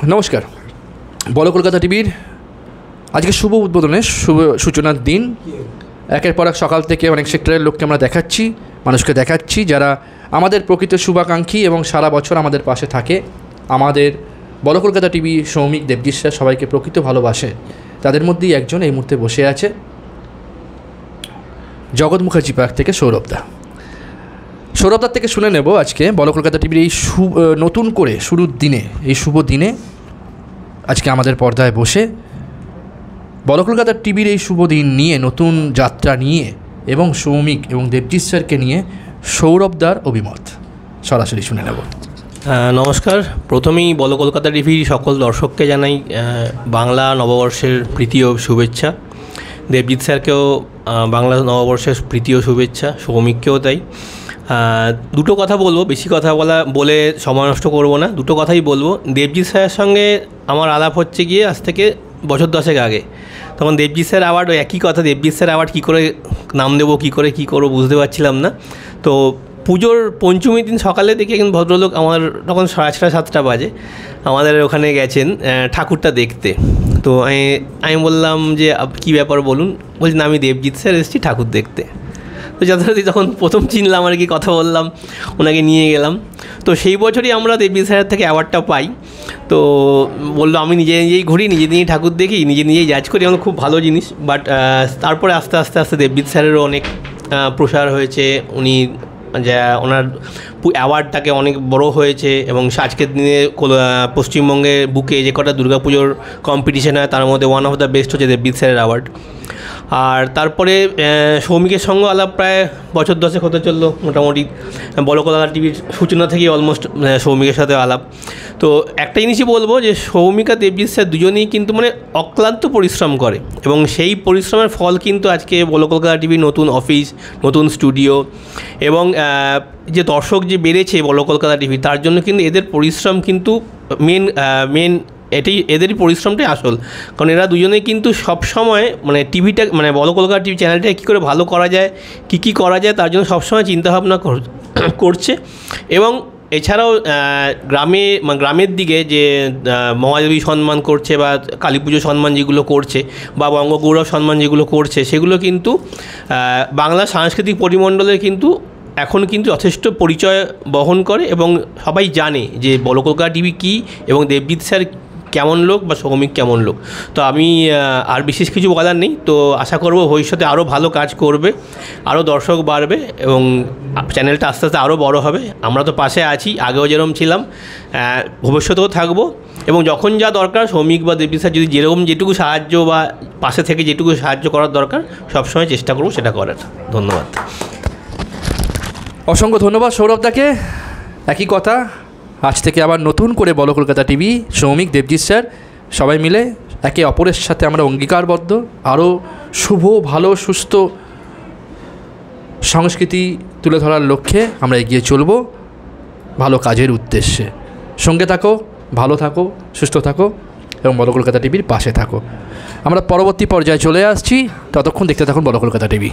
নমস্কার। বলো কলকাতা টিভির আজকে শুভ উদ্বোধনের শুভ সূচনার দিন। একের পর এক সকাল থেকে অনেক সেক্টরের লোককে আমরা দেখাচ্ছি, মানুষকে দেখাচ্ছি যারা আমাদের প্রকৃত শুভাকাঙ্ক্ষী এবং সারা বছর আমাদের পাশে থাকে। আমাদের বলো কলকাতা টিভি সৌমিক দেবজিৎ স্যার সবাইকে প্রকৃত ভালোবাসে। তাদের মধ্যেই একজন এই মুহূর্তে বসে আছে, জগৎ মুখার্জি পার্ক থেকে সৌরভদা। সৌরভদার থেকে শুনে নেব আজকে বলো কলকাতা টিভির এই নতুন করে শুরুর দিনে, এই শুভ দিনে আজকে আমাদের পর্দায় বসে বলো কলকাতা টিভির এই শুভ দিন নিয়ে, নতুন যাত্রা নিয়ে এবং সৌমিক এবং দেবজিৎ স্যারকে নিয়ে সৌরভদার অভিমত সরাসরি শুনে নেব। নমস্কার। প্রথমেই বলো কলকাতা টিভির সকল দর্শককে জানাই বাংলা নববর্ষের প্রীতি ও শুভেচ্ছা। দেবজিৎ স্যারকেও বাংলা নববর্ষের প্রীতি ও শুভেচ্ছা, সৌমিককেও তাই। দুটো কথা বলবো, বেশি কথা বলে সময় নষ্ট করবো না, দুটো কথাই বলবো। দেবজিৎ স্যারের সঙ্গে আমার আলাপ হচ্ছে গিয়ে আজ থেকে বছর 10 আগে। তখন দেবজিৎ স্যার অ্যাওয়ার্ড, একই কথা, দেবজিৎ স্যার অ্যাওয়ার্ড কী করে নাম দেবো, কী করবো বুঝতে পারছিলাম না। তো পুজোর পঞ্চমী দিন সকালে দেখি একজন ভদ্রলোক, আমার তখন 6:30 7টা বাজে, আমাদের ওখানে গেছেন ঠাকুরটা দেখতে। তো আমি বললাম যে কী ব্যাপার বলুন। বলছি না, আমি দেবজিৎ স্যার এসেছি ঠাকুর দেখতে। তো যথারীতি তখন প্রথম চিনলাম আর কি, কথা বললাম, ওনাকে নিয়ে গেলাম। তো সেই বছরই আমরা দেবজিৎ স্যারের থেকে অ্যাওয়ার্ডটা পাই। তো বললো আমি নিজেই ঘুরি, নিজেই ঠাকুর দেখি, নিজেই জাজ করি, আমার খুব ভালো জিনিস। বাট তারপরে আস্তে আস্তে দেবজিৎ স্যারেরও অনেক প্রসার হয়েছে, উনি যা ওনার অ্যাওয়ার্ডটাকে অনেক বড় হয়েছে। এবং আজকের দিনে পশ্চিমবঙ্গের বুকে যে কটা দুর্গাপুজোর কম্পিটিশান হয় তার মধ্যে ওয়ান অফ দ্য বেস্ট হচ্ছে দেবজিৎ স্যারের অ্যাওয়ার্ড। আর তারপরে সৌমিকের সঙ্গে আলাপ প্রায় বছর 10 হতে চললো মোটামুটি। বলো কলকাতা টিভির সূচনা থেকেই অলমোস্ট সৌমিকের সাথে আলাপ। তো একটা জিনিসই বলবো যে সৌমিক আর দেবজিৎ স্যার দুজনেই কিন্তু অক্লান্ত পরিশ্রম করে, এবং সেই পরিশ্রমের ফল কিন্তু আজকে বলো কলকাতা টিভির নতুন অফিস, নতুন স্টুডিও এবং যে দর্শক যে বেড়েছে বলো কলকাতা টিভি, তার জন্য কিন্তু এদের পরিশ্রম কিন্তু মেন এটাই, এদেরই পরিশ্রমটাই আসল। কারণ এরা দুজনেই কিন্তু সবসময় টিভিটা বলো কলকাতা টিভি চ্যানেলটা কী করে ভালো করা যায়, কী করা যায় তার জন্য সবসময় চিন্তাভাবনা করছে। এবং এছাড়াও গ্রামের দিকে যে মহাদেবী সম্মান করছে বা কালী পুজো সম্মান যেগুলো করছে বা বঙ্গগৌরব সম্মান যেগুলো করছে, সেগুলো কিন্তু বাংলা সাংস্কৃতিক পরিমণ্ডলের কিন্তু এখন কিন্তু যথেষ্ট পরিচয় বহন করে এবং সবাই জানে যে বলো কলকাতা টিভি কী এবং দেবজিৎ স্যার কেমন লোক বা সৌমিক কেমন লোক। তো আমি আর বিশেষ কিছু বলার নেই। তো আশা করব ভবিষ্যতে আরও ভালো কাজ করবে, আরও দর্শক বাড়বে এবং চ্যানেলটা আস্তে আস্তে আরও বড় হবে। আমরা তো পাশে আছি, আগেও যেরকম ছিলাম, ভবিষ্যতেও থাকবো। এবং যখন যা দরকার সৌমিক বা দেবজিৎ স্যার যদি যেটুকু সাহায্য বা পাশে থেকে যেটুকু সাহায্য করার দরকার সবসময় চেষ্টা করবো সেটা করার। ধন্যবাদ। অসংখ্য ধন্যবাদ সৌরভদাকে। একই কথা, আজ থেকে আবার নতুন করে বলো কলকাতা টিভি সৌমিক দেবজিৎ স্যার সবাই মিলে একে অপরের সাথে আমরা অঙ্গীকারবদ্ধ, আরও শুভ, ভালো, সুস্থ সংস্কৃতি তুলে ধরার লক্ষ্যে আমরা এগিয়ে চলব ভালো কাজের উদ্দেশ্যে। সঙ্গে থাকো, ভালো থাকো, সুস্থ থাকো এবং বলো কলকাতা টিভির পাশে থাকো। আমরা পরবর্তী পর্যায়ে চলে আসছি, ততক্ষণ দেখতে থাকুন বলো কলকাতা টিভি।